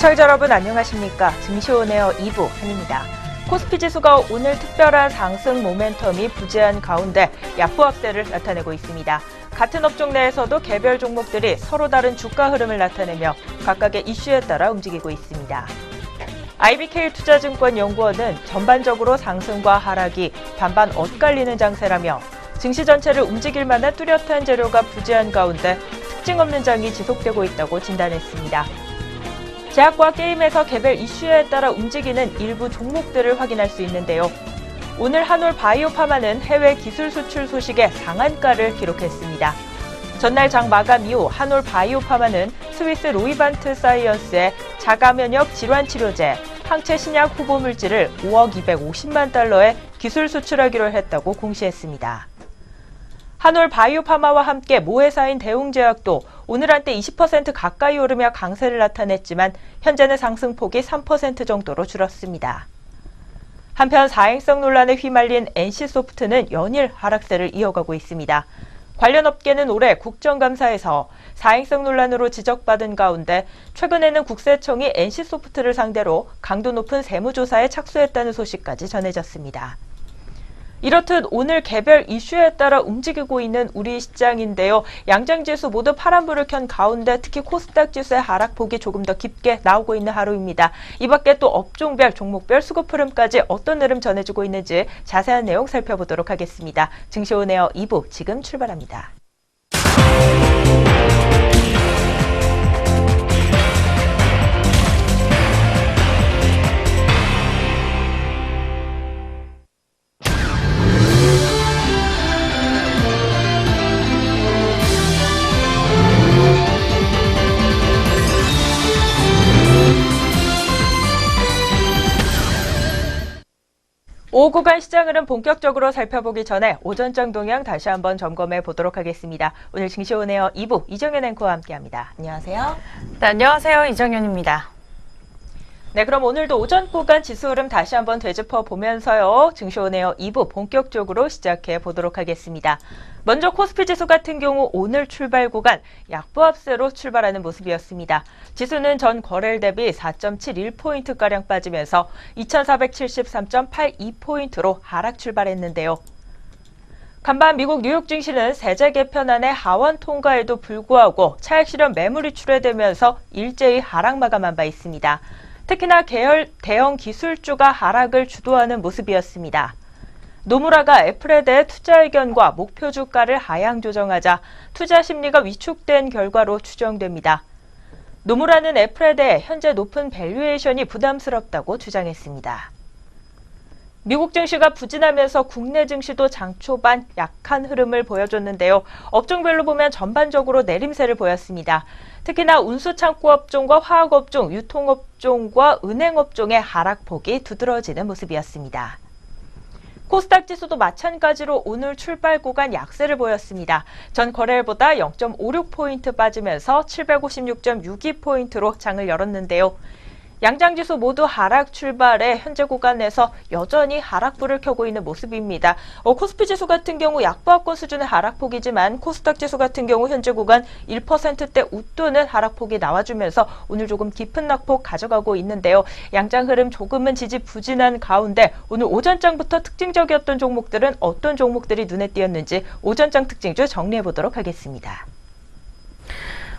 시청자 여러분 안녕하십니까? 증시온에어 2부 한입니다. 코스피 지수가 오늘 특별한 상승 모멘텀이 부재한 가운데 약보합세를 나타내고 있습니다. 같은 업종 내에서도 개별 종목들이 서로 다른 주가 흐름을 나타내며 각각의 이슈에 따라 움직이고 있습니다. IBK투자증권연구원은 전반적으로 상승과 하락이 반반 엇갈리는 장세라며 증시 전체를 움직일 만한 뚜렷한 재료가 부재한 가운데 특징 없는 장이 지속되고 있다고 진단했습니다. 제약과 게임에서 개별 이슈에 따라 움직이는 일부 종목들을 확인할 수 있는데요. 오늘 한올 바이오파마는 해외 기술 수출 소식에 상한가를 기록했습니다. 전날 장 마감 이후 한올 바이오파마는 스위스 로이반트 사이언스의 자가면역 질환 치료제, 항체 신약 후보 물질을 5억 250만 달러에 기술 수출하기로 했다고 공시했습니다. 한올 바이오파마와 함께 모회사인 대웅제약도 오늘 한때 20% 가까이 오르며 강세를 나타냈지만 현재는 상승폭이 3% 정도로 줄었습니다. 한편 사행성 논란에 휘말린 NC소프트는 연일 하락세를 이어가고 있습니다. 관련 업계는 올해 국정감사에서 사행성 논란으로 지적받은 가운데 최근에는 국세청이 NC소프트를 상대로 강도 높은 세무조사에 착수했다는 소식까지 전해졌습니다. 이렇듯 오늘 개별 이슈에 따라 움직이고 있는 우리 시장인데요. 양장지수 모두 파란불을 켠 가운데 특히 코스닥 지수의 하락폭이 조금 더 깊게 나오고 있는 하루입니다. 이 밖에 또 업종별, 종목별 수급 흐름까지 어떤 흐름 전해주고 있는지 자세한 내용 살펴보도록 하겠습니다. 증시온에어 2부 지금 출발합니다. 오후 구간 시장 흐름 본격적으로 살펴보기 전에 오전장 동향 다시 한번 점검해 보도록 하겠습니다. 오늘 증시온에어 2부 이정현 앵커와 함께합니다. 안녕하세요. 네, 안녕하세요. 이정현입니다. 네, 그럼 오늘도 오전 구간 지수 흐름 다시 한번 되짚어 보면서요. 증시온에어 2부 본격적으로 시작해 보도록 하겠습니다. 먼저 코스피 지수 같은 경우 오늘 출발 구간 약보합세로 출발하는 모습이었습니다. 지수는 전 거래일 대비 4.71포인트가량 빠지면서 2473.82포인트로 하락 출발했는데요. 간밤 미국 뉴욕 증시는 세제 개편안의 하원 통과에도 불구하고 차익 실현 매물이 출회되면서 일제히 하락 마감한 바 있습니다. 특히나 대형 기술주가 하락을 주도하는 모습이었습니다. 노무라가 애플에 대해 투자 의견과 목표 주가를 하향 조정하자 투자 심리가 위축된 결과로 추정됩니다. 노무라는 애플에 대해 현재 높은 밸류에이션이 부담스럽다고 주장했습니다. 미국 증시가 부진하면서 국내 증시도 장 초반 약한 흐름을 보여줬는데요. 업종별로 보면 전반적으로 내림세를 보였습니다. 특히나 운수창고 업종과 화학업종, 유통업종과 은행업종의 하락폭이 두드러지는 모습이었습니다. 코스닥 지수도 마찬가지로 오늘 출발 구간 약세를 보였습니다. 전 거래일보다 0.56포인트 빠지면서 756.62포인트로 장을 열었는데요. 양장지수 모두 하락 출발에 현재 구간에서 여전히 하락불을 켜고 있는 모습입니다. 코스피 지수 같은 경우 약보합권 수준의 하락폭이지만 코스닥 지수 같은 경우 현재 구간 1%대 웃도는 하락폭이 나와주면서 오늘 조금 깊은 낙폭 가져가고 있는데요. 양장 흐름 조금은 지지부진한 가운데 오늘 오전장부터 특징적이었던 종목들은 어떤 종목들이 눈에 띄었는지 오전장 특징주 정리해보도록 하겠습니다.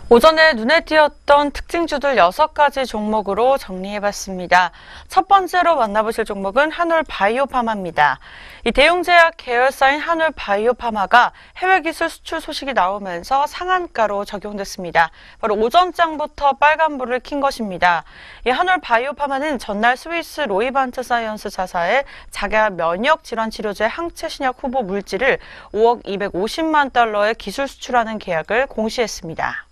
오전에 눈에 띄었던 특징주들 6가지 종목으로 정리해봤습니다. 첫 번째로 만나보실 종목은 한올 바이오파마입니다. 이 대웅제약 계열사인 한올 바이오파마가 해외 기술 수출 소식이 나오면서 상한가로 적용됐습니다. 바로 오전장부터 빨간불을 킨 것입니다. 이 한올 바이오파마는 전날 스위스 로이반트 사이언스 자사의 자가 면역 질환 치료제 항체 신약 후보 물질을 5억 250만 달러의 기술 수출하는 계약을 공시했습니다.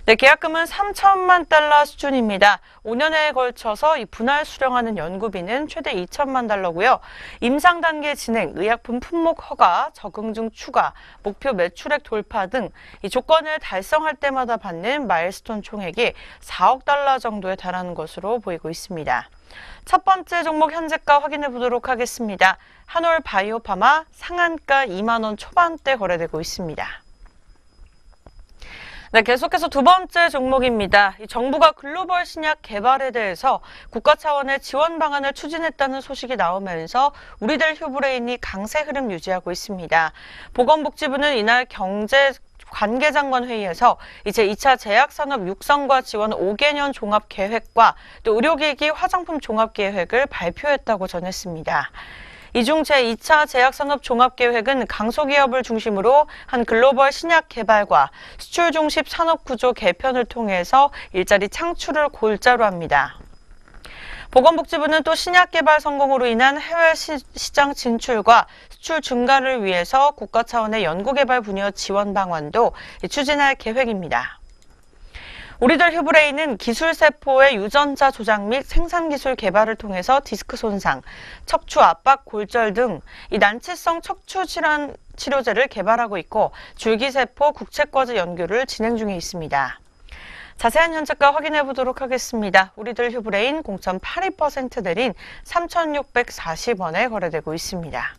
네, 계약금은 3천만 달러 수준입니다. 5년에 걸쳐서 이 분할 수령하는 연구비는 최대 2천만 달러고요. 임상 단계 진행, 의약품 품목 허가, 적응증 추가, 목표 매출액 돌파 등 이 조건을 달성할 때마다 받는 마일스톤 총액이 4억 달러 정도에 달하는 것으로 보이고 있습니다. 첫 번째 종목 현재가 확인해 보도록 하겠습니다. 한올 바이오파마 상한가 2만 원 초반대 거래되고 있습니다. 네, 계속해서 두 번째 종목입니다. 이 정부가 글로벌 신약 개발에 대해서 국가 차원의 지원 방안을 추진했다는 소식이 나오면서 우리들 휴브레인이 강세 흐름 유지하고 있습니다. 보건복지부는 이날 관계장관 회의에서 이제 2차 제약산업 육성과 지원 5개년 종합계획과 또 의료기기 화장품 종합계획을 발표했다고 전했습니다. 이 중 제2차 제약산업 종합계획은 강소기업을 중심으로 한 글로벌 신약 개발과 수출 중심 산업구조 개편을 통해서 일자리 창출을 골자로 합니다. 보건복지부는 또 신약 개발 성공으로 인한 해외 시장 진출과 수출 증가를 위해서 국가 차원의 연구개발 분야 지원 방안도 추진할 계획입니다. 우리들 휴브레인은 기술세포의 유전자 조작 및 생산기술 개발을 통해서 디스크 손상, 척추 압박 골절 등 이 난치성 척추 질환 치료제를 개발하고 있고 줄기세포 국책과제 연구를 진행 중에 있습니다. 자세한 현재가 확인해 보도록 하겠습니다. 우리들 휴브레인 0.82% 내린 3,640원에 거래되고 있습니다.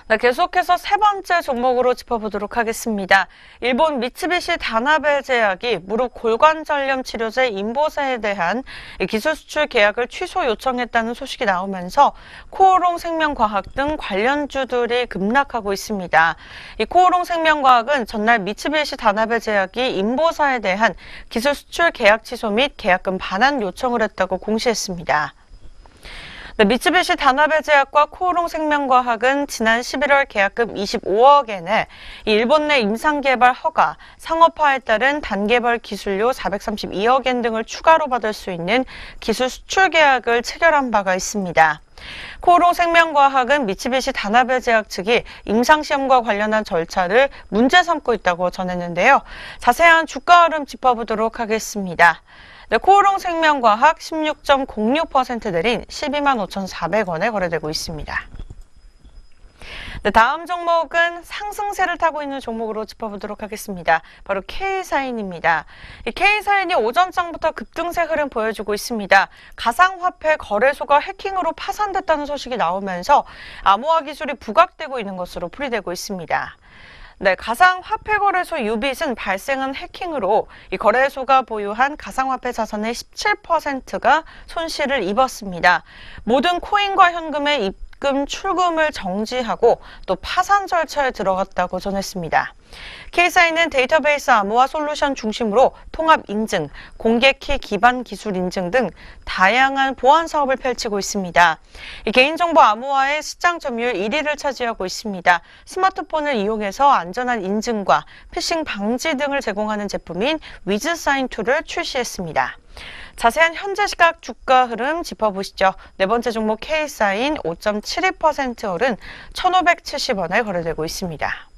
네, 계속해서 세 번째 종목으로 짚어보도록 하겠습니다. 일본 미쓰비시 다나베 제약이 무릎 골관절염 치료제 인보세에 대한 기술 수출 계약을 취소 요청했다는 소식이 나오면서 코오롱 생명과학 등 관련주들이 급락하고 있습니다. 이 코오롱 생명과학은 전날 미쓰비시 다나베 제약이 인보사에 대한 기술 수출 계약 취소 및 계약금 반환 요청을 했다고 공시했습니다. 네, 미쓰비시 다나베 제약과 코오롱 생명과학은 지난 11월 계약금 25억엔에 일본 내 임상개발 허가, 상업화에 따른 단계별 기술료 432억엔 등을 추가로 받을 수 있는 기술 수출 계약을 체결한 바가 있습니다. 코오롱 생명과학은 미쓰비시 다나베 제약 측이 임상시험과 관련한 절차를 문제 삼고 있다고 전했는데요. 자세한 주가 흐름 짚어보도록 하겠습니다. 네, 코오롱 생명과학 16.06% 내린 125,400원에 거래되고 있습니다. 네, 다음 종목은 상승세를 타고 있는 종목으로 짚어보도록 하겠습니다. 바로 K사인입니다. 이 K사인이 오전장부터 급등세 흐름 보여주고 있습니다. 가상화폐 거래소가 해킹으로 파산됐다는 소식이 나오면서 암호화 기술이 부각되고 있는 것으로 풀이되고 있습니다. 네, 가상화폐 거래소 유빗은 발생한 해킹으로 이 거래소가 보유한 가상화폐 자산의 17%가 손실을 입었습니다. 모든 코인과 현금의 입금, 출금을 정지하고 또 파산 절차에 들어갔다고 전했습니다. K사인은 데이터베이스 암호화 솔루션 중심으로 통합 인증, 공개 키 기반 기술 인증 등 다양한 보안 사업을 펼치고 있습니다. 이 개인정보 암호화의 시장 점유율 1위를 차지하고 있습니다. 스마트폰을 이용해서 안전한 인증과 피싱 방지 등을 제공하는 제품인 위즈사인2를 출시했습니다. 자세한 현재 시각 주가 흐름 짚어보시죠. 네 번째 종목 K사인 5.72% 오른 1,570원에 거래되고 있습니다.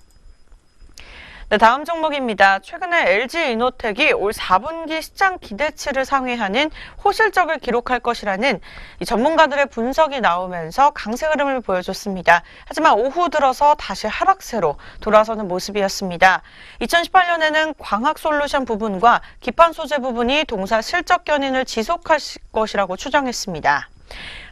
네, 다음 종목입니다. 최근에 LG이노텍이 올 4분기 시장 기대치를 상회하는 호실적을 기록할 것이라는 이 전문가들의 분석이 나오면서 강세 흐름을 보여줬습니다. 하지만 오후 들어서 다시 하락세로 돌아서는 모습이었습니다. 2018년에는 광학솔루션 부분과 기판 소재 부분이 동사 실적 견인을 지속할 것이라고 추정했습니다.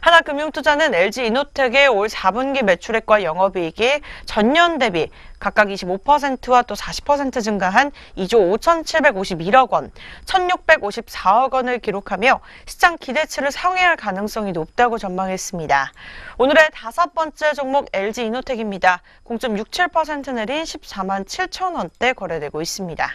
하나금융투자는 LG이노텍의 올 4분기 매출액과 영업이익이 전년 대비 각각 25%와 또 40% 증가한 2조 5,751억 원, 1,654억 원을 기록하며 시장 기대치를 상회할 가능성이 높다고 전망했습니다. 오늘의 다섯 번째 종목 LG이노텍입니다. 0.67% 내린 14만 7천 원대 거래되고 있습니다.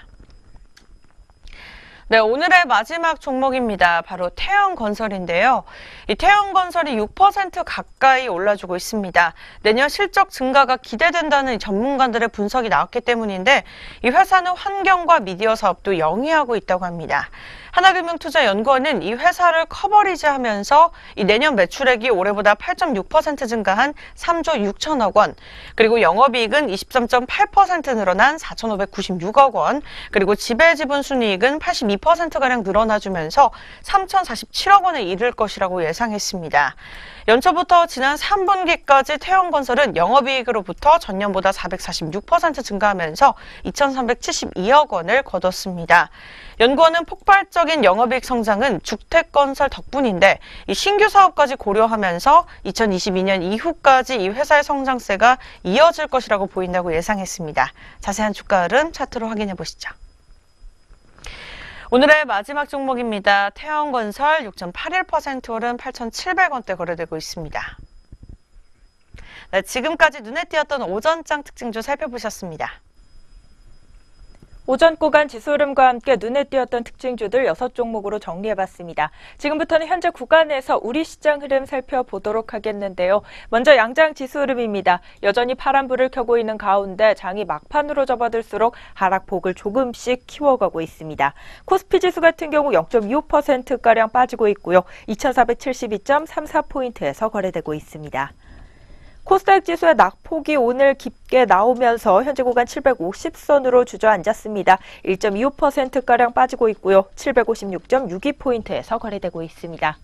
네, 오늘의 마지막 종목입니다. 바로 태형건설인데요. 이 태형건설이 6% 가까이 올라주고 있습니다. 내년 실적 증가가 기대된다는 전문가들의 분석이 나왔기 때문인데 이 회사는 환경과 미디어 사업도 영위하고 있다고 합니다. 하나금융투자연구원은 이 회사를 커버리지하면서 이 내년 매출액이 올해보다 8.6% 증가한 3조 6천억 원, 그리고 영업이익은 23.8% 늘어난 4,596억 원, 그리고 지배지분 순이익은 82%가량 늘어나주면서 3,047억 원에 이를 것이라고 예상했습니다. 연초부터 지난 3분기까지 태형건설은 영업이익으로부터 전년보다 446% 증가하면서 2,372억 원을 거뒀습니다. 연구원은 폭발적인 영업이익 성장은 주택건설 덕분인데 이 신규 사업까지 고려하면서 2022년 이후까지 이 회사의 성장세가 이어질 것이라고 보인다고 예상했습니다. 자세한 주가 흐름 차트로 확인해 보시죠. 오늘의 마지막 종목입니다. 태영건설 6.81% 오른 8,700원대 거래되고 있습니다. 네, 지금까지 눈에 띄었던 오전장 특징주 살펴보셨습니다. 오전 구간 지수 흐름과 함께 눈에 띄었던 특징주들 6종목으로 정리해봤습니다. 지금부터는 현재 구간에서 우리 시장 흐름 살펴보도록 하겠는데요. 먼저 양장 지수 흐름입니다. 여전히 파란불을 켜고 있는 가운데 장이 막판으로 접어들수록 하락폭을 조금씩 키워가고 있습니다. 코스피 지수 같은 경우 0.25%가량 빠지고 있고요. 2472.34포인트에서 거래되고 있습니다. 코스닥 지수의 낙폭이 오늘 깊게 나오면서 현재 구간 750선으로 주저앉았습니다. 1.25%가량 빠지고 있고요. 756.62포인트에서 거래되고 있습니다.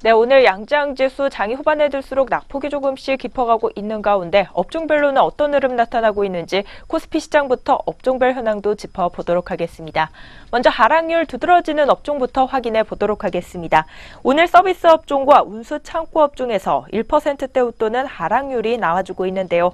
네, 오늘 양장지수 장이 후반에 들수록 낙폭이 조금씩 깊어가고 있는 가운데 업종별로는 어떤 흐름 나타나고 있는지 코스피 시장부터 업종별 현황도 짚어보도록 하겠습니다. 먼저 하락률 두드러지는 업종부터 확인해 보도록 하겠습니다. 오늘 서비스 업종과 운수 창고 업종에서 1%대 웃도는 하락률이 나와주고 있는데요.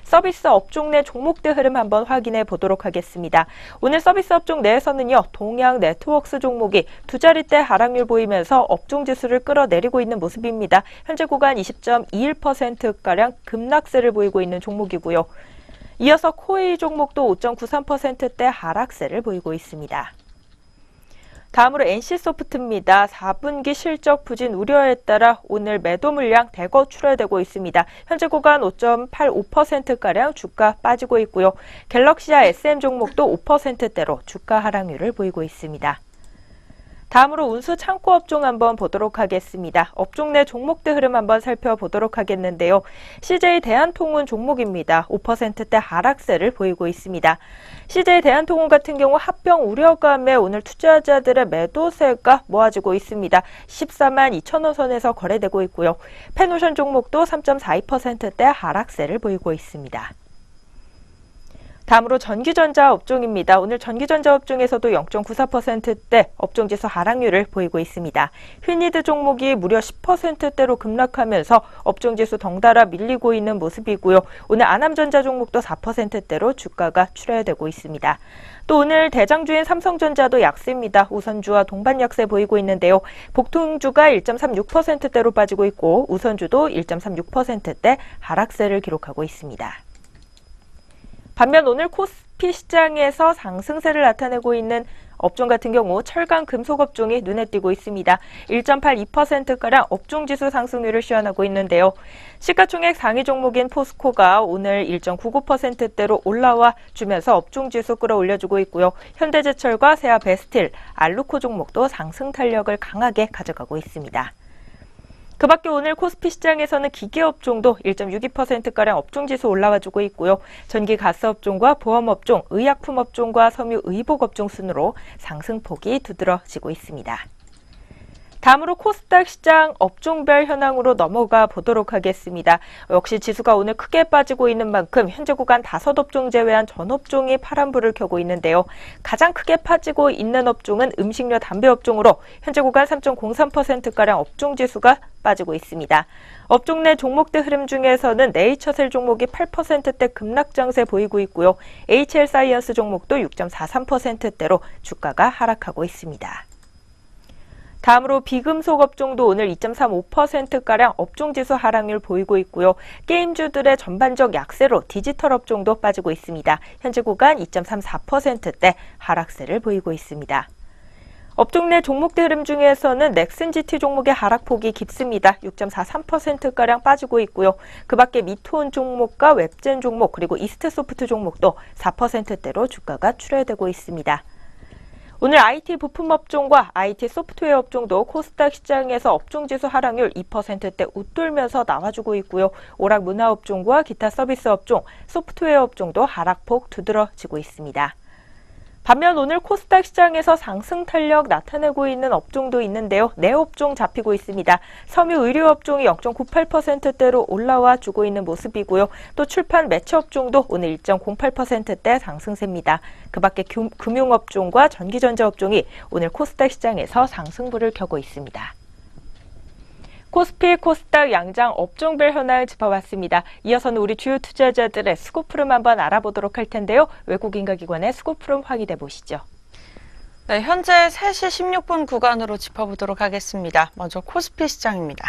서비스 업종 내 종목들 흐름 한번 확인해 보도록 하겠습니다. 오늘 서비스 업종 내에서는요, 동양 네트워크스 종목이 두 자릿대 하락률 보이면서 업종 지수를 끌어내리고 있는 모습입니다. 현재 구간 20.21%가량 급락세를 보이고 있는 종목이고요. 이어서 코웨이 종목도 5.93%대 하락세를 보이고 있습니다. 다음으로 NC소프트입니다. 4분기 실적 부진 우려에 따라 오늘 매도 물량 대거 출하되고 있습니다. 현재 구간 5.85%가량 주가 빠지고 있고요. 갤럭시와 SM 종목도 5%대로 주가 하락률을 보이고 있습니다. 다음으로 운수 창고 업종 한번 보도록 하겠습니다. 업종 내 종목들 흐름 한번 살펴보도록 하겠는데요. CJ 대한통운 종목입니다. 5%대 하락세를 보이고 있습니다. CJ 대한통운 같은 경우 합병 우려감에 오늘 투자자들의 매도세가 모아지고 있습니다. 14만 2천원 선에서 거래되고 있고요. 펜오션 종목도 3.42%대 하락세를 보이고 있습니다. 다음으로 전기전자 업종입니다. 오늘 전기전자 업종에서도 0.94%대 업종지수 하락률을 보이고 있습니다. 휘니드 종목이 무려 10%대로 급락하면서 업종지수 덩달아 밀리고 있는 모습이고요. 오늘 아남전자 종목도 4%대로 주가가 출하되고 있습니다. 또 오늘 대장주인 삼성전자도 약세입니다. 우선주와 동반 약세 보이고 있는데요. 복통주가 1.36%대로 빠지고 있고 우선주도 1.36%대 하락세를 기록하고 있습니다. 반면 오늘 코스피 시장에서 상승세를 나타내고 있는 업종 같은 경우 철강 금속 업종이 눈에 띄고 있습니다. 1.82%가량 업종지수 상승률을 시현하고 있는데요. 시가총액 상위 종목인 포스코가 오늘 1.99%대로 올라와 주면서 업종지수 끌어올려주고 있고요. 현대제철과 세아베스틸, 알루코 종목도 상승 탄력을 강하게 가져가고 있습니다. 그 밖에 오늘 코스피 시장에서는 기계업종도 1.62%가량 업종지수 올라와주고 있고요. 전기 가스업종과 보험업종, 의약품업종과 섬유의복업종 순으로 상승폭이 두드러지고 있습니다. 다음으로 코스닥 시장 업종별 현황으로 넘어가 보도록 하겠습니다. 역시 지수가 오늘 크게 빠지고 있는 만큼 현재 구간 5업종 제외한 전 업종이 파란불을 켜고 있는데요. 가장 크게 빠지고 있는 업종은 음식료 담배 업종으로 현재 구간 3.03%가량 업종 지수가 빠지고 있습니다. 업종 내 종목들 흐름 중에서는 네이처셀 종목이 8%대 급락 장세 보이고 있고요. HL사이언스 종목도 6.43%대로 주가가 하락하고 있습니다. 다음으로 비금속 업종도 오늘 2.35%가량 업종지수 하락률 보이고 있고요. 게임주들의 전반적 약세로 디지털 업종도 빠지고 있습니다. 현재 구간 2.34%대 하락세를 보이고 있습니다. 업종 내 종목들 흐름 중에서는 넥슨GT 종목의 하락폭이 깊습니다. 6.43%가량 빠지고 있고요. 그 밖에 미토온 종목과 웹젠 종목 그리고 이스트소프트 종목도 4%대로 주가가 출하되고 있습니다. 오늘 IT 부품 업종과 IT 소프트웨어 업종도 코스닥 시장에서 업종지수 하락률 2%대 웃돌면서 나와주고 있고요. 오락 문화 업종과 기타 서비스 업종, 소프트웨어 업종도 하락폭 두드러지고 있습니다. 반면 오늘 코스닥 시장에서 상승 탄력 나타내고 있는 업종도 있는데요. 네 업종 잡히고 있습니다. 섬유 의류 업종이 0.98%대로 올라와 주고 있는 모습이고요. 또 출판 매체 업종도 오늘 1.08%대 상승세입니다. 그 밖에 금융업종과 전기전자 업종이 오늘 코스닥 시장에서 상승불을 켜고 있습니다. 코스피, 코스닥 양장 업종별 현황을 짚어봤습니다. 이어서는 우리 주요 투자자들의 수급흐름 한번 알아보도록 할 텐데요. 외국인과 기관의 수급흐름 확인해 보시죠. 네, 현재 3시 16분 구간으로 짚어보도록 하겠습니다. 먼저 코스피 시장입니다.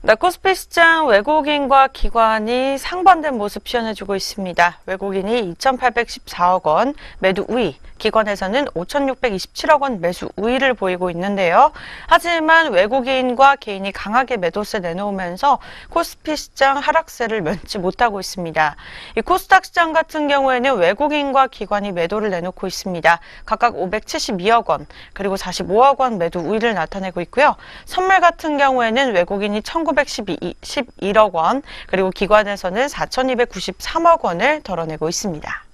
네, 코스피 시장 외국인과 기관이 상반된 모습 시연해주고 있습니다. 외국인이 2,814억 원 매도 우위, 기관에서는 5,627억 원 매수 우위를 보이고 있는데요. 하지만 외국인과 개인이 강하게 매도세 내놓으면서 코스피 시장 하락세를 면치 못하고 있습니다. 이 코스닥 시장 같은 경우에는 외국인과 기관이 매도를 내놓고 있습니다. 각각 572억 원, 그리고 45억 원 매도 우위를 나타내고 있고요. 선물 같은 경우에는 외국인이 1,911억 원, 그리고 기관에서는 4,293억 원을 덜어내고 있습니다.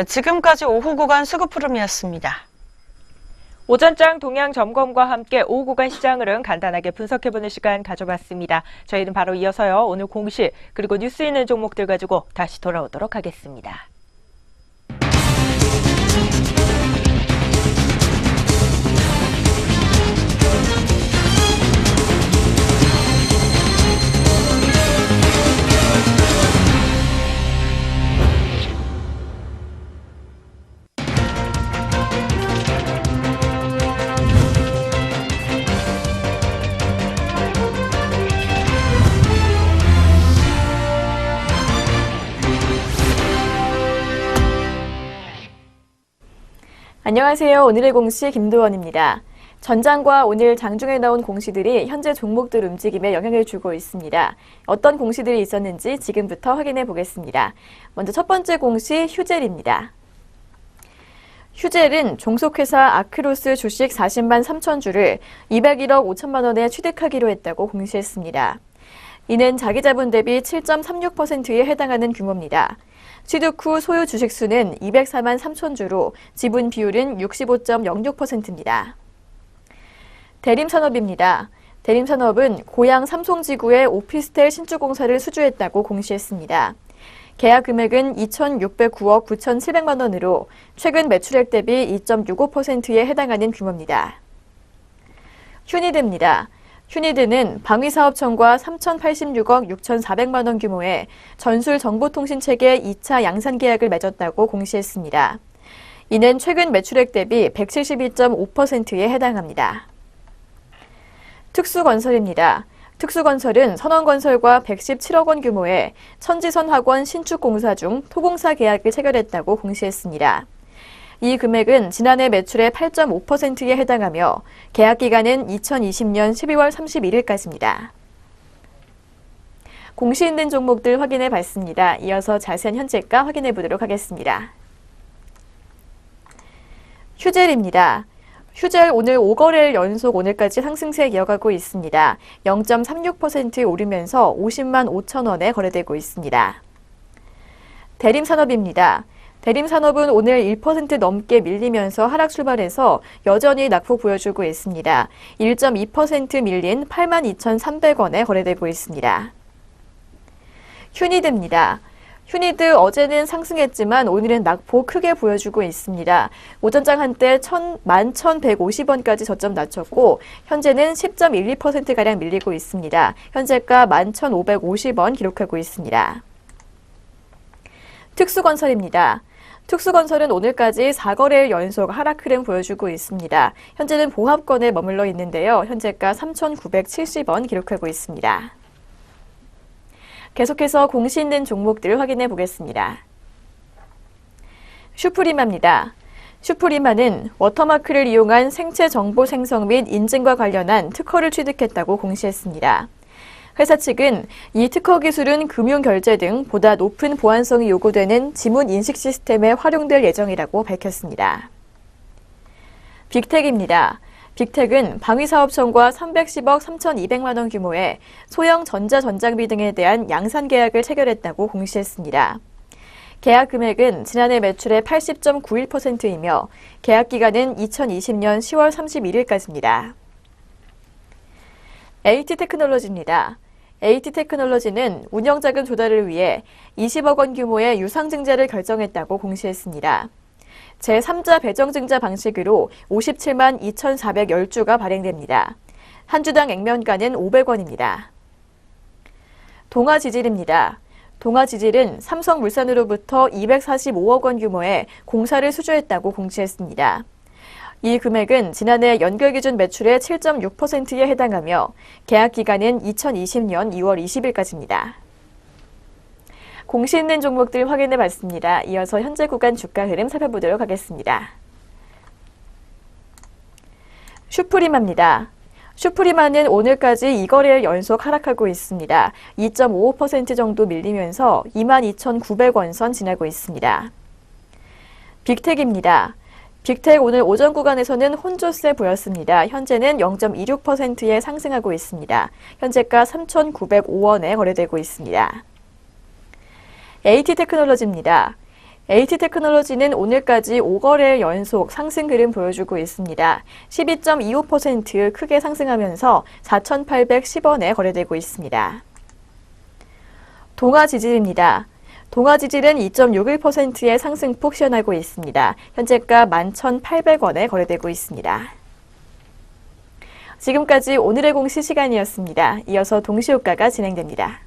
지금까지 오후 구간 수급 흐름이었습니다. 오전장 동향 점검과 함께 오후 구간 시장 흐름 간단하게 분석해보는 시간 가져봤습니다. 저희는 바로 이어서요. 오늘 공시 그리고 뉴스 있는 종목들 가지고 다시 돌아오도록 하겠습니다. 안녕하세요. 오늘의 공시 김도원입니다. 전장과 오늘 장중에 나온 공시들이 현재 종목들 움직임에 영향을 주고 있습니다. 어떤 공시들이 있었는지 지금부터 확인해 보겠습니다. 먼저 첫 번째 공시 휴젤입니다. 휴젤은 종속회사 아크로스 주식 40만 3천 주를 201억 5천만 원에 취득하기로 했다고 공시했습니다. 이는 자기 자본 대비 7.36%에 해당하는 규모입니다. 취득 후 소유 주식수는 204만 3천 주로 지분 비율은 65.06%입니다. 대림산업입니다. 대림산업은 고양 삼송지구에 오피스텔 신축 공사를 수주했다고 공시했습니다. 계약 금액은 2,609억 9,700만 원으로 최근 매출액 대비 2.65%에 해당하는 규모입니다. 휴니드입니다. 휴니드는 방위사업청과 3,086억 6,400만 원 규모의 전술 정보통신체계 2차 양산 계약을 맺었다고 공시했습니다. 이는 최근 매출액 대비 172.5%에 해당합니다. 특수건설입니다. 특수건설은 선원건설과 117억 원 규모의 천지선 학원 신축 공사 중 토공사 계약을 체결했다고 공시했습니다. 이 금액은 지난해 매출의 8.5%에 해당하며 계약 기간은 2020년 12월 31일까지입니다. 공시 있는 종목들 확인해 봤습니다. 이어서 자세한 현재가 확인해 보도록 하겠습니다. 휴젤입니다. 휴젤 오늘 5거래일 연속 오늘까지 상승세 이어가고 있습니다. 0.36% 오르면서 50만 5천 원에 거래되고 있습니다. 대림산업입니다. 대림산업은 오늘 1% 넘게 밀리면서 하락 출발해서 여전히 낙폭 보여주고 있습니다. 1.2% 밀린 82,300원에 거래되고 있습니다. 휴니드입니다. 휴니드 어제는 상승했지만 오늘은 낙폭 크게 보여주고 있습니다. 오전장 한때 11,150원까지 저점 낮췄고 현재는 10.12%가량 밀리고 있습니다. 현재가 11,550원 기록하고 있습니다. 특수건설입니다. 특수건설은 오늘까지 4거래일 연속 하락 흐름 보여주고 있습니다. 현재는 보합권에 머물러 있는데요. 현재가 3,970원 기록하고 있습니다. 계속해서 공시 있는 종목들을 확인해 보겠습니다. 슈프리마입니다. 슈프리마는 워터마크를 이용한 생체 정보 생성 및 인증과 관련한 특허를 취득했다고 공시했습니다. 회사 측은 이 특허 기술은 금융결제 등 보다 높은 보안성이 요구되는 지문 인식 시스템에 활용될 예정이라고 밝혔습니다. 빅텍입니다. 빅텍은 방위사업청과 310억 3,200만 원 규모의 소형 전자전장비 등에 대한 양산 계약을 체결했다고 공시했습니다. 계약 금액은 지난해 매출의 80.91%이며 계약 기간은 2020년 10월 31일까지입니다. AT테크놀로지입니다. AT테크놀로지는 운영자금 조달을 위해 20억 원 규모의 유상증자를 결정했다고 공시했습니다. 제3자 배정증자 방식으로 57만 2,410주가 발행됩니다. 한 주당 액면가는 500원입니다. 동아지질입니다. 동아지질은 삼성물산으로부터 245억 원 규모의 공사를 수주했다고 공시했습니다. 이 금액은 지난해 연결기준 매출의 7.6%에 해당하며 계약 기간은 2020년 2월 20일까지입니다. 공시 있는 종목들 확인해 봤습니다. 이어서 현재 구간 주가 흐름 살펴보도록 하겠습니다. 슈프리마입니다. 슈프리마는 오늘까지 2거래일 연속 하락하고 있습니다. 2.55% 정도 밀리면서 22,900원 선 지나고 있습니다. 빅텍입니다. 빅텍 오늘 오전 구간에서는 혼조세 보였습니다. 현재는 0.26%에 상승하고 있습니다. 현재가 3,905원에 거래되고 있습니다. AT테크놀로지입니다. AT테크놀로지는 오늘까지 5거래일 연속 상승 흐름 보여주고 있습니다. 12.25% 크게 상승하면서 4,810원에 거래되고 있습니다. 동아지질입니다. 동아지질은 2.61%의 상승폭 시현하고 있습니다. 현재가 11,800원에 거래되고 있습니다. 지금까지 오늘의 공시 시간이었습니다. 이어서 동시효과가 진행됩니다.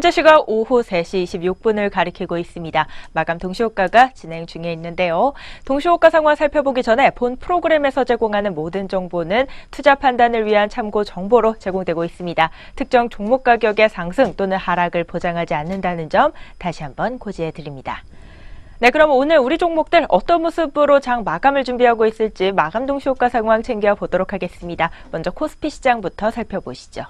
현재 시각 오후 3시 26분을 가리키고 있습니다. 마감 동시호가가 진행 중에 있는데요. 동시호가 상황 살펴보기 전에 본 프로그램에서 제공하는 모든 정보는 투자 판단을 위한 참고 정보로 제공되고 있습니다. 특정 종목 가격의 상승 또는 하락을 보장하지 않는다는 점 다시 한번 고지해 드립니다. 네, 그럼 오늘 우리 종목들 어떤 모습으로 장 마감을 준비하고 있을지 마감 동시호가 상황 챙겨보도록 하겠습니다. 먼저 코스피 시장부터 살펴보시죠.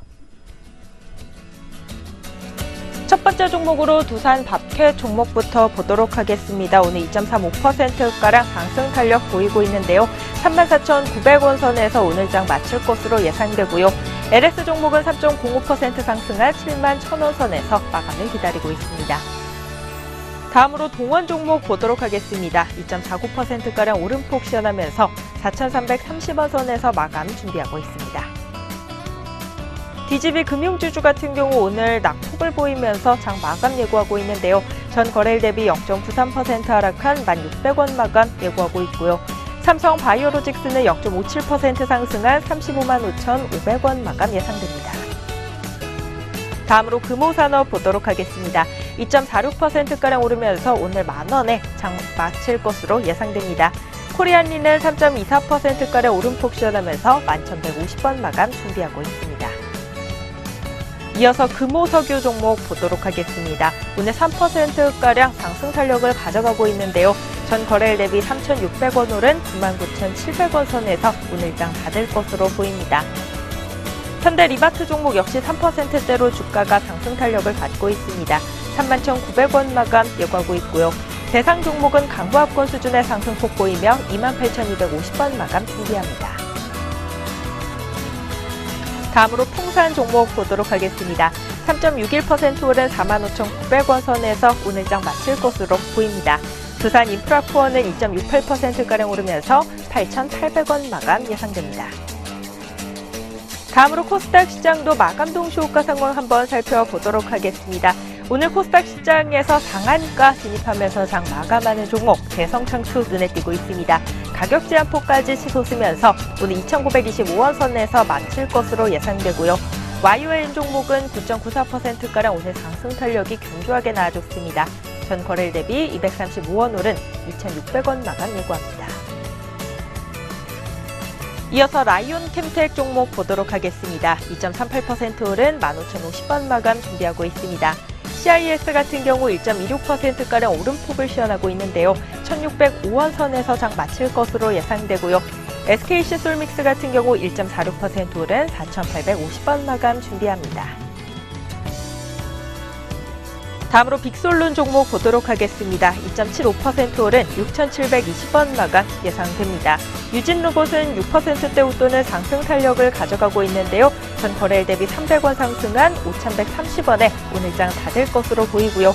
첫 번째 종목으로 두산 밥캣 종목부터 보도록 하겠습니다. 오늘 2.35%가량 상승 탄력 보이고 있는데요. 34,900원 선에서 오늘 장 마칠 것으로 예상되고요. LS 종목은 3.05% 상승한 71,000원 선에서 마감을 기다리고 있습니다. 다음으로 동원 종목 보도록 하겠습니다. 2.49%가량 오름폭 시현하면서 4,330원 선에서 마감 준비하고 있습니다. DGB 금융주주 같은 경우 오늘 낙폭을 보이면서 장 마감 예고하고 있는데요. 전 거래일 대비 0.93% 하락한 1,600원 마감 예고하고 있고요. 삼성 바이오로직스는 0.57% 상승한 355,500원 마감 예상됩니다. 다음으로 금호산업 보도록 하겠습니다. 2.46%가량 오르면서 오늘 만원에 장 마칠 것으로 예상됩니다. 코리안리는 3.24%가량 오름폭 시현하면서 11,150원 마감 준비하고 있습니다. 이어서 금호석유 종목 보도록 하겠습니다. 오늘 3%가량 상승 탄력을 가져가고 있는데요. 전 거래일 대비 3,600원 오른 99,700원 선에서 오늘 장 닫을 것으로 보입니다. 현대 리바트 종목 역시 3%대로 주가가 상승 탄력을 받고 있습니다. 31,900원 마감 예고하고 있고요. 대상 종목은 강보합권 수준의 상승폭 보이며 28,250원 마감 준비합니다. 다음으로 풍산 종목 보도록 하겠습니다. 3.61% 오른 45,900원 선에서 오늘 장 마칠 것으로 보입니다. 두산 인프라푸어는 2.68%가량 오르면서 8,800원 마감 예상됩니다. 다음으로 코스닥 시장도 마감 동시호가 상황 한번 살펴보도록 하겠습니다. 오늘 코스닥 시장에서 상한가 진입하면서 장 마감하는 종목 대성창투 눈에 띄고 있습니다. 가격 제한폭까지 치솟으면서 오늘 2,925원 선에서 마칠 것으로 예상되고요. YON 종목은 9.94%가량 오늘 상승 탄력이 견조하게 나와줬습니다. 전 거래일 대비 235원 오른 2,600원 마감 예고합니다. 이어서 라이온 캠텍 종목 보도록 하겠습니다. 2.38% 오른 15,050원 마감 준비하고 있습니다. CIS 같은 경우 1.26%가량 오름폭을 시현하고 있는데요. 1,605원 선에서 장 마칠 것으로 예상되고요. SK시솔믹스 같은 경우 1.46% 오른 4,850원 마감 준비합니다. 다음으로 빅솔룬 종목 보도록 하겠습니다. 2.75% 오른 6,720원 마감 예상됩니다. 유진로봇은 6%대 웃도는 상승 탄력을 가져가고 있는데요. 전 거래일 대비 300원 상승한 5,130원에 오늘 장 닫을 것으로 보이고요.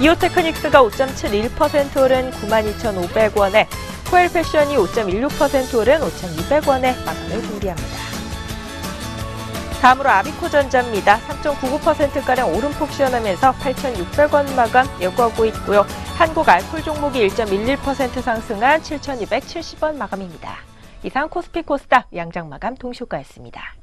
이오테크닉스가 5.71% 오른 92,500원에 코엘패션이 5.16% 오른 5,200원에 마감을 준비합니다. 다음으로 아비코전자입니다. 3.99%가량 오름폭 시현하면서 8,600원 마감 예고하고 있고요. 한국알콜 종목이 1.11% 상승한 7,270원 마감입니다. 이상 코스피 코스닥 양장 마감 동시호가였습니다.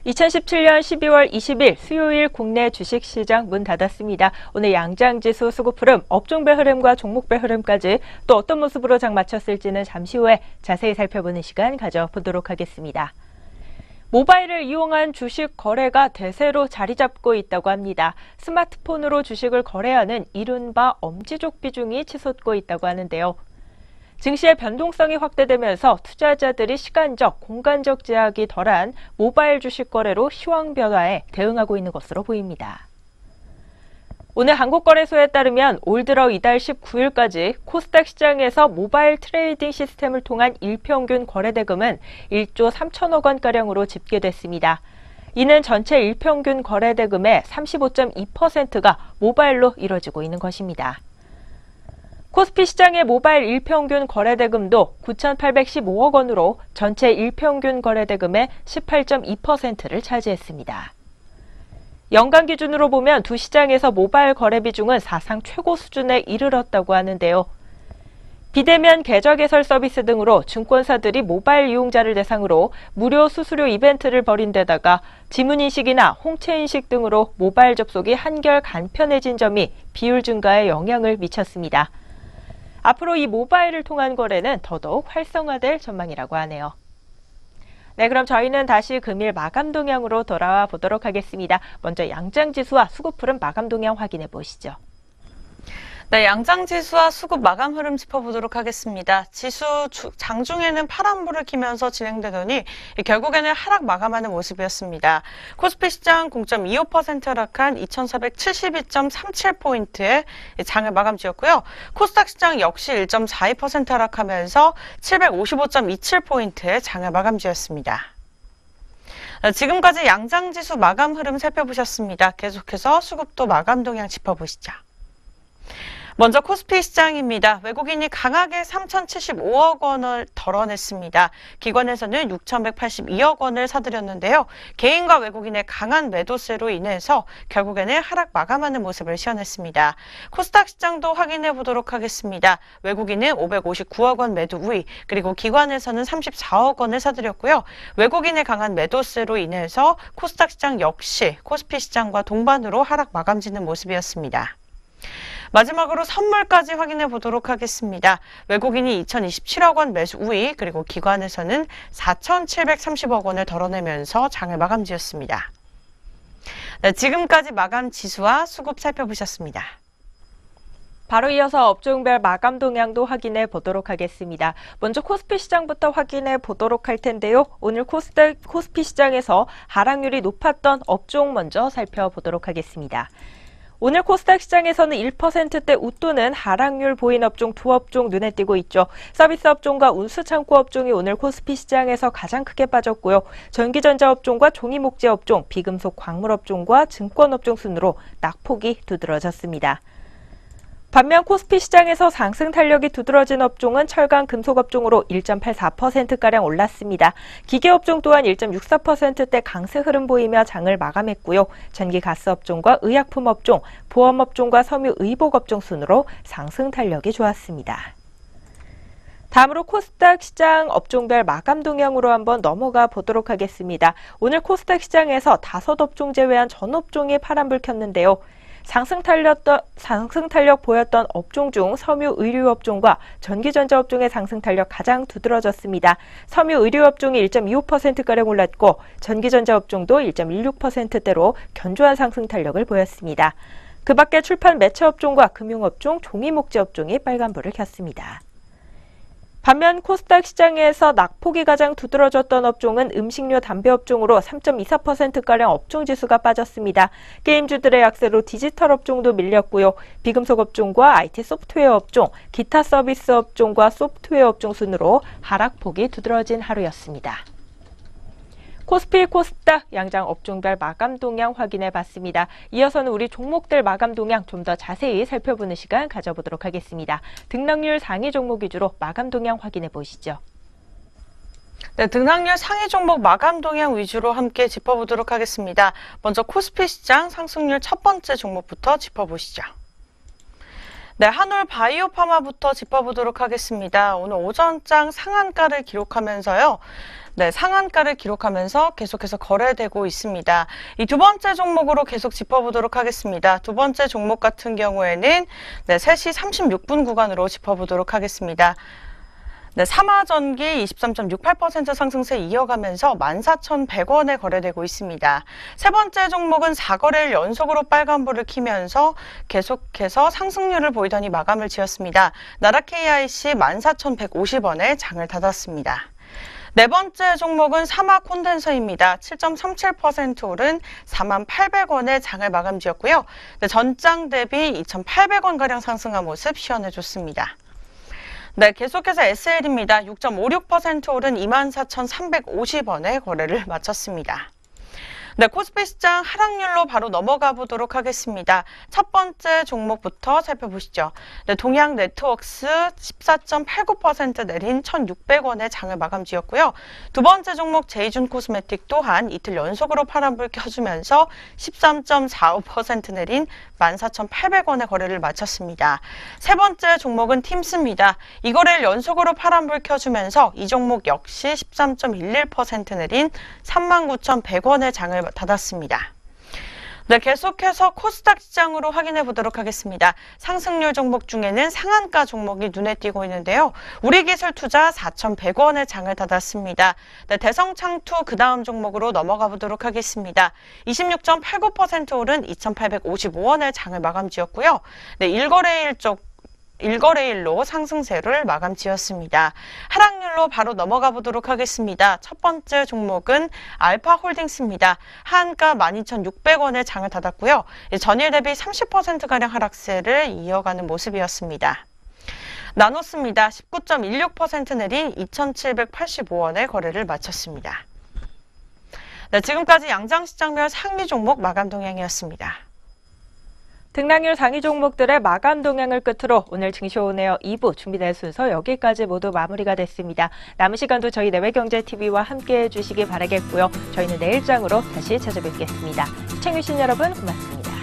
(2017년 12월 20일) 수요일 국내 주식시장 문 닫았습니다. 오늘 양장지수 수급 흐름, 업종별 흐름과 종목별 흐름까지 또 어떤 모습으로 장 마쳤을지는 잠시 후에 자세히 살펴보는 시간 가져보도록 하겠습니다. 모바일을 이용한 주식 거래가 대세로 자리 잡고 있다고 합니다. 스마트폰으로 주식을 거래하는 이른바 엄지족 비중이 치솟고 있다고 하는데요. 증시의 변동성이 확대되면서 투자자들이 시간적, 공간적 제약이 덜한 모바일 주식 거래로 시황 변화에 대응하고 있는 것으로 보입니다. 오늘 한국거래소에 따르면 올 들어 이달 19일까지 코스닥 시장에서 모바일 트레이딩 시스템을 통한 일평균 거래대금은 1조 3천억 원가량으로 집계됐습니다. 이는 전체 일평균 거래대금의 35.2%가 모바일로 이뤄지고 있는 것입니다. 코스피 시장의 모바일 일평균 거래대금도 9,815억 원으로 전체 일평균 거래대금의 18.2%를 차지했습니다. 연간 기준으로 보면 두 시장에서 모바일 거래 비중은 사상 최고 수준에 이르렀다고 하는데요. 비대면 계좌 개설 서비스 등으로 증권사들이 모바일 이용자를 대상으로 무료 수수료 이벤트를 벌인 데다가 지문인식이나 홍채인식 등으로 모바일 접속이 한결 간편해진 점이 비율 증가에 영향을 미쳤습니다. 앞으로 이 모바일을 통한 거래는 더더욱 활성화될 전망이라고 하네요. 네, 그럼 저희는 다시 금일 마감 동향으로 돌아와 보도록 하겠습니다. 먼저 양장지수와 수급흐름 마감 동향 확인해 보시죠. 네, 양장지수와 수급 마감 흐름 짚어보도록 하겠습니다. 지수 장중에는 파란불을 키면서 진행되더니 결국에는 하락 마감하는 모습이었습니다. 코스피 시장 0.25% 하락한 2,472.37포인트의 장을 마감 지었고요. 코스닥 시장 역시 1.42% 하락하면서 755.27포인트의 장을 마감 지었습니다. 지금까지 양장지수 마감 흐름 살펴보셨습니다. 계속해서 수급도 마감 동향 짚어보시죠. 먼저 코스피 시장입니다. 외국인이 강하게 3,075억 원을 덜어냈습니다. 기관에서는 6,182억 원을 사들였는데요. 개인과 외국인의 강한 매도세로 인해서 결국에는 하락 마감하는 모습을 시현했습니다. 코스닥 시장도 확인해 보도록 하겠습니다. 외국인은 559억 원 매도 우위, 그리고 기관에서는 34억 원을 사들였고요. 외국인의 강한 매도세로 인해서 코스닥 시장 역시 코스피 시장과 동반으로 하락 마감짓는 모습이었습니다. 마지막으로 선물까지 확인해 보도록 하겠습니다. 외국인이 2,027억 원 매수 우위, 그리고 기관에서는 4,730억 원을 덜어내면서 장을 마감 지었습니다. 네, 지금까지 마감 지수와 수급 살펴보셨습니다. 바로 이어서 업종별 마감 동향도 확인해 보도록 하겠습니다. 먼저 코스피 시장부터 확인해 보도록 할 텐데요. 오늘 코스피 시장에서 하락률이 높았던 업종 먼저 살펴보도록 하겠습니다. 오늘 코스닥 시장에서는 1%대 웃도는 하락률 보인 업종 두 업종 눈에 띄고 있죠. 서비스 업종과 운수창고 업종이 오늘 코스피 시장에서 가장 크게 빠졌고요. 전기전자 업종과 종이목재 업종, 비금속 광물 업종과 증권 업종 순으로 낙폭이 두드러졌습니다. 반면 코스피 시장에서 상승 탄력이 두드러진 업종은 철강 금속 업종으로 1.84%가량 올랐습니다. 기계 업종 또한 1.64%대 강세 흐름 보이며 장을 마감했고요. 전기 가스 업종과 의약품 업종, 보험 업종과 섬유 의복 업종 순으로 상승 탄력이 좋았습니다. 다음으로 코스닥 시장 업종별 마감 동향으로 한번 넘어가 보도록 하겠습니다. 오늘 코스닥 시장에서 5업종 제외한 전 업종이 파란불 켰는데요. 상승 탄력 보였던 업종 중 섬유 의류 업종과 전기전자 업종의 상승 탄력 가장 두드러졌습니다. 섬유 의류 업종이 1.25%가량 올랐고 전기전자 업종도 1.16%대로 견조한 상승 탄력을 보였습니다. 그 밖에 출판 매체 업종과 금융업종, 종이목재 업종이 빨간불을 켰습니다. 반면 코스닥 시장에서 낙폭이 가장 두드러졌던 업종은 음식료 담배 업종으로 3.24%가량 업종 지수가 빠졌습니다. 게임주들의 약세로 디지털 업종도 밀렸고요. 비금속 업종과 IT 소프트웨어 업종, 기타 서비스 업종과 소프트웨어 업종 순으로 하락폭이 두드러진 하루였습니다. 코스피, 코스닥 양장 업종별 마감 동향 확인해 봤습니다. 이어서는 우리 종목들 마감 동향 좀 더 자세히 살펴보는 시간 가져보도록 하겠습니다. 등락률 상위 종목 위주로 마감 동향 확인해 보시죠. 네, 등락률 상위 종목 마감 동향 위주로 함께 짚어보도록 하겠습니다. 먼저 코스피 시장 상승률 첫 번째 종목부터 짚어보시죠. 네, 한올 바이오파마부터 짚어보도록 하겠습니다. 오늘 오전장 상한가를 기록하면서요. 네, 상한가를 기록하면서 계속해서 거래되고 있습니다. 이 두 번째 종목으로 계속 짚어보도록 하겠습니다. 두 번째 종목 같은 경우에는 3시 36분 구간으로 짚어보도록 하겠습니다. 네, 삼화전기 23.68% 상승세 이어가면서 14,100원에 거래되고 있습니다. 세 번째 종목은 4거래일 연속으로 빨간불을 켜면서 계속해서 상승률을 보이더니 마감을 지었습니다. 나라 KIC 14,150원에 장을 닫았습니다. 네 번째 종목은 사마 콘덴서입니다. 7.37% 오른 48,800원의 장을 마감 지었고요. 전장 대비 2,800원가량 상승한 모습 시원해졌습니다. 네, 계속해서 SL입니다. 6.56% 오른 24,350원의 거래를 마쳤습니다. 네, 코스피 시장 하락률로 바로 넘어가 보도록 하겠습니다. 첫 번째 종목부터 살펴보시죠. 네, 동양 네트워크스 14.89% 내린 1,600원의 장을 마감 지었고요. 두 번째 종목 제이준 코스메틱 또한 이틀 연속으로 파란불 켜주면서 13.45% 내린 14,800원의 거래를 마쳤습니다. 세 번째 종목은 팀스입니다. 이 거래를 연속으로 파란불 켜주면서 이 종목 역시 13.11% 내린 39,100원의 장을 닫았습니다. 네, 계속해서 코스닥 시장으로 확인해 보도록 하겠습니다. 상승률 종목 중에는 상한가 종목이 눈에 띄고 있는데요. 우리기술투자 4,100원의 장을 닫았습니다. 네, 대성창투 그 다음 종목으로 넘어가 보도록 하겠습니다. 26.89% 오른 2,855원의 장을 마감 지었고요. 네, 1거래일로 상승세를 마감 지었습니다. 하락률로 바로 넘어가 보도록 하겠습니다. 첫 번째 종목은 알파홀딩스입니다. 한가 12,600원의 장을 닫았고요. 전일 대비 30%가량 하락세를 이어가는 모습이었습니다. 나노스입니다. 19.16% 내린 2,785원의 거래를 마쳤습니다. 네, 지금까지 양장시장별 상위 종목 마감 동향이었습니다. 등락률 상위 종목들의 마감 동향을 끝으로 오늘 증시오네어 2부 준비된 순서 여기까지 모두 마무리가 됐습니다. 남은 시간도 저희 내외경제TV와 함께해 주시기 바라겠고요. 저희는 내일장으로 다시 찾아뵙겠습니다. 시청해주신 여러분 고맙습니다.